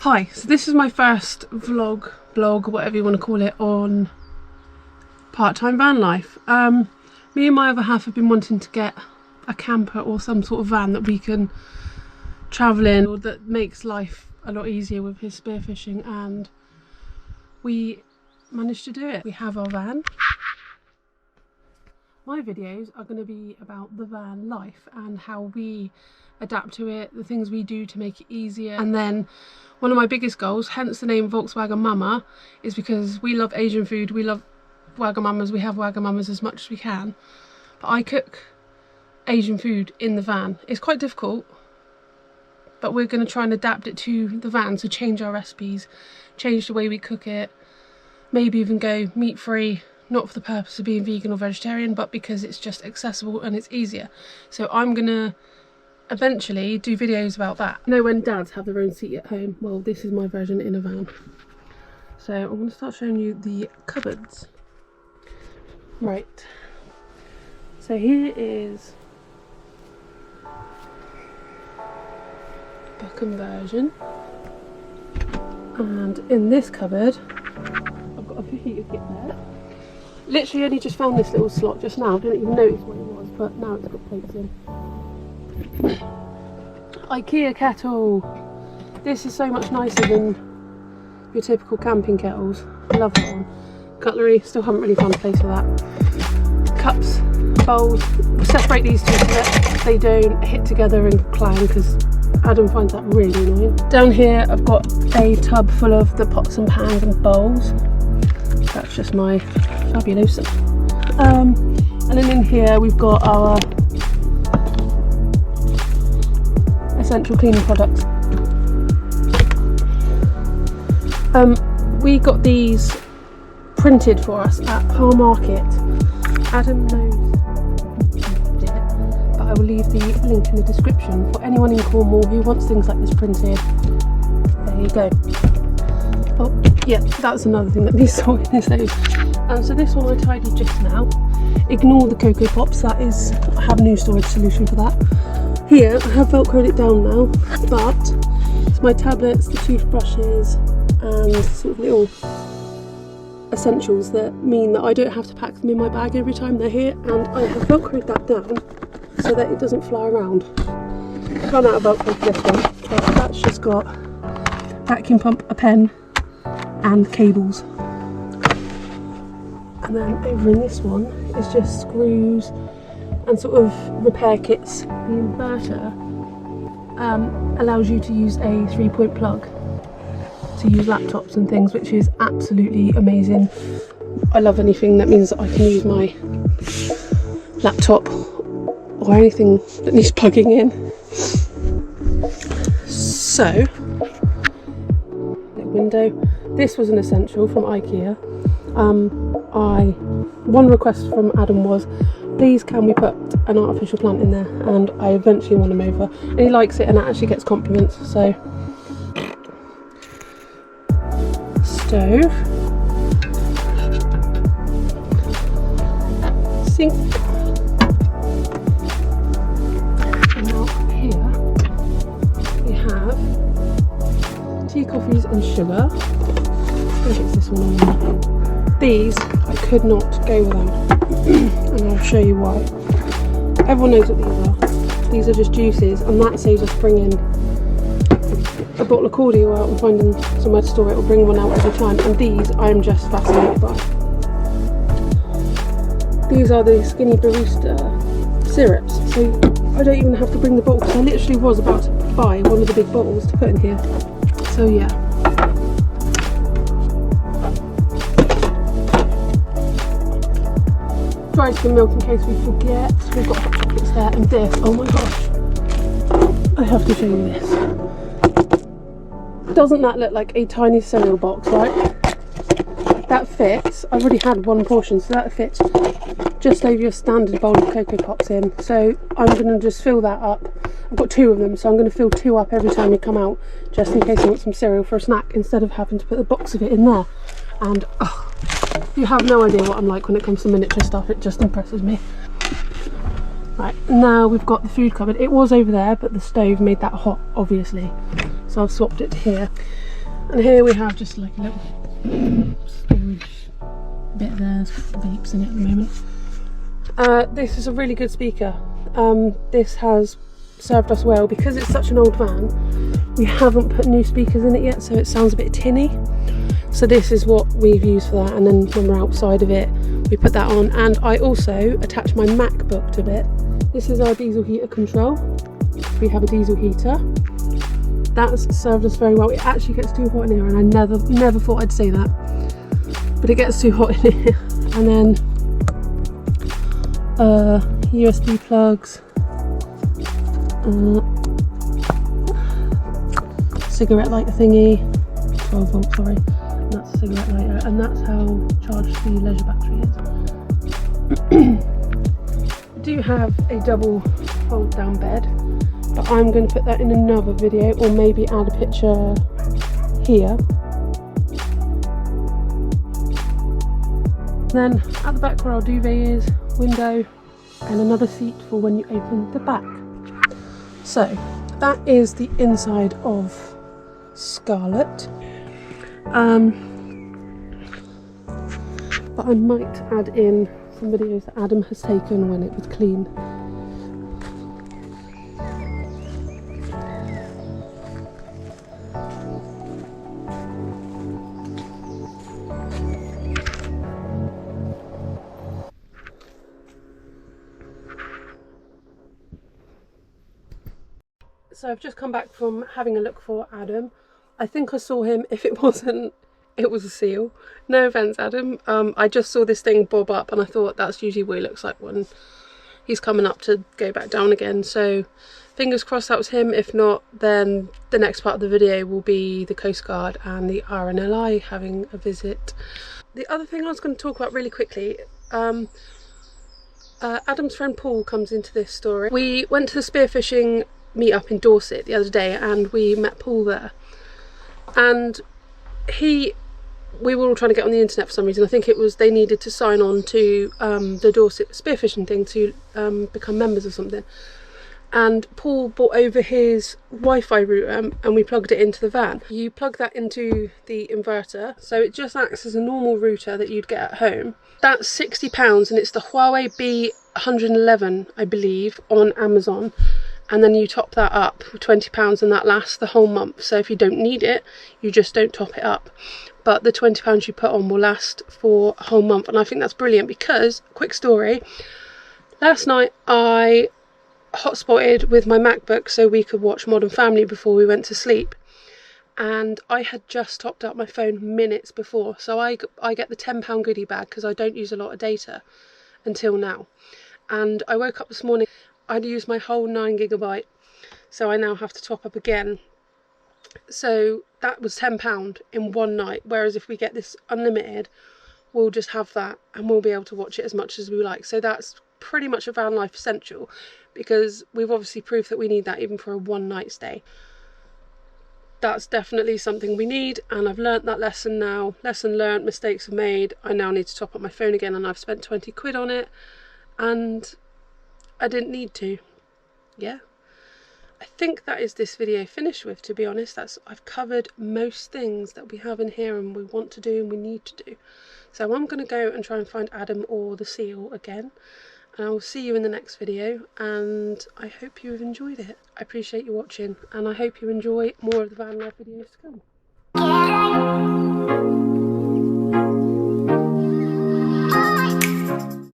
Hi, so this is my first vlog, blog, whatever you want to call it, on part-time van life. Me and my other half have been wanting to get a camper or some sort of van that we can travel in, or that makes life a lot easier with his spearfishing, and we managed to do it. We have our van. My videos are going to be about the van life and how we adapt to it, the things we do to make it easier. And then one of my biggest goals, hence the name Volkswagamama, is because we love Asian food, we love Wagamamas, we have Wagamamas as much as we can. But I cook Asian food in the van. It's quite difficult, but we're going to try and adapt it to the van, so change our recipes, change the way we cook it, maybe even go meat free, not for the purpose of being vegan or vegetarian, but because it's just accessible and it's easier. So I'm gonna eventually do videos about that. You know when dads have their own seat at home? Well, this is my version in a van. So I'm gonna start showing you the cupboards. Right, so here is the conversion, and in this cupboard I've got a heater kit there. Literally only just found this little slot just now, didn't even notice what it was, but now it's got plates in. IKEA kettle. This is so much nicer than your typical camping kettles. I love that one. Cutlery, still haven't really found a place for that. Cups, bowls. We'll separate these two so that they don't hit together and clang, because Adam finds that really annoying. Down here I've got a tub full of the pots and pans and bowls. That's just my fabulosa. And then in here we've got our essential cleaning products. We got these printed for us at Par Market. Adam knows who did it, but I will leave the link in the description for anyone in Cornwall who wants things like this printed. There you go. Oh yeah, that's another thing that needs sorting, is those. So this one I tidied just now. Ignore the Cocoa Pops, that is, I have a new storage solution for that. Here I have velcroed it down now, but it's my tablets, the toothbrushes, and sort of little essentials that mean that I don't have to pack them in my bag every time they're here, and I have velcroed that down so that it doesn't fly around. I've run out of velcro for this one, but that's just got vacuum pump, a pen, and cables. And then over in this one is just screws and sort of repair kits. The inverter allows you to use a 3-point plug to use laptops and things, which is absolutely amazing. I love anything that means that I can use my laptop or anything that needs plugging in. So, window. This was an essential from IKEA. One request from Adam was, please can we put an artificial plant in there, and I eventually won him over, and he likes it and actually gets compliments. So stove, sink, and now here we have tea, coffees and sugar. I think it's this one. These I could not go without, and I'll show you why. Everyone knows what these are. These are just juices, and that saves us bringing a bottle of cordial out and finding somewhere to store it, or bring one out every time. And these I am just fascinated by. These are the Skinny Barista syrups, so I don't even have to bring the bottle, because I literally was about to buy one of the big bottles to put in here. So yeah. Dry skim milk in case we forget. We've got hot chocolates there, and this, oh my gosh, I have to show you this. Doesn't that look like a tiny cereal box, right? That fits, I've already had one portion, so that fits just over your standard bowl of Cocoa Pops in. So I'm going to just fill that up. I've got 2 of them, so I'm going to fill 2 up every time we come out, just in case I want some cereal for a snack, instead of having to put a box of it in there. And you have no idea what I'm like when it comes to miniature stuff, it just impresses me. Right, now we've got the food cupboard. It was over there, but the stove made that hot, obviously, so I've swapped it to here. And here we have just like a little storage bit there. It's got vapes in it at the moment. This is a really good speaker. This has served us well because it's such an old van. We haven't put new speakers in it yet, so it sounds a bit tinny. So this is what we've used for that, and then when we're outside of it we put that on. And I also attach my MacBook to it. This is our diesel heater control. We have a diesel heater. That's served us very well. It actually gets too hot in here, and I never thought I'd say that, but it gets too hot in here. And then USB plugs, cigarette lighter thingy, 12 volt, sorry, and that's a cigarette lighter, and that's how charged the leisure battery is. I do have a double fold down bed, but I'm going to put that in another video, or maybe add a picture here. Then at the back where our duvet is, window, and another seat for when you open the back. So that is the inside of Scarlet. But I might add in some videos that Adam has taken when it was clean. So I've just come back from having a look for Adam. I think I saw him. If it wasn't, it was a seal. No offence, Adam. I just saw this thing bob up and I thought that's usually what he looks like when he's coming up to go back down again. So fingers crossed that was him. If not, then the next part of the video will be the Coast Guard and the RNLI having a visit. The other thing I was going to talk about really quickly, Adam's friend Paul comes into this story. We went to the spearfishing meet up in Dorset the other day and we met Paul there, and we were all trying to get on the internet for some reason. I think it was they needed to sign on to the Dorset spearfishing thing to become members or something, and Paul brought over his Wi-Fi router and we plugged it into the van. You plug that into the inverter, so it just acts as a normal router that you'd get at home. That's £60 and it's the Huawei B111 I believe on Amazon. And then you top that up for £20 and that lasts the whole month. So if you don't need it, you just don't top it up. But the £20 you put on will last for a whole month. And I think that's brilliant because, quick story, last night I hotspotted with my MacBook so we could watch Modern Family before we went to sleep. And I had just topped up my phone minutes before. So I get the £10 goodie bag because I don't use a lot of data until now. And I woke up this morning, I'd used my whole 9 GB, so I now have to top up again. So that was £10 in one night, whereas if we get this unlimited, we'll just have that and we'll be able to watch it as much as we like. So that's pretty much a van life essential, because we've obviously proved that we need that even for a one night stay. That's definitely something we need, and I've learnt that lesson now. Lesson learnt, mistakes are made. I now need to top up my phone again, and I've spent 20 quid on it, and I didn't need to. Yeah, I think that is this video finished with, to be honest. I've covered most things that we have in here and we want to do and we need to do. So I'm going to go and try and find Adam or the seal again, and I will see you in the next video, and I hope you have enjoyed it. I appreciate you watching and I hope you enjoy more of the van life videos to come.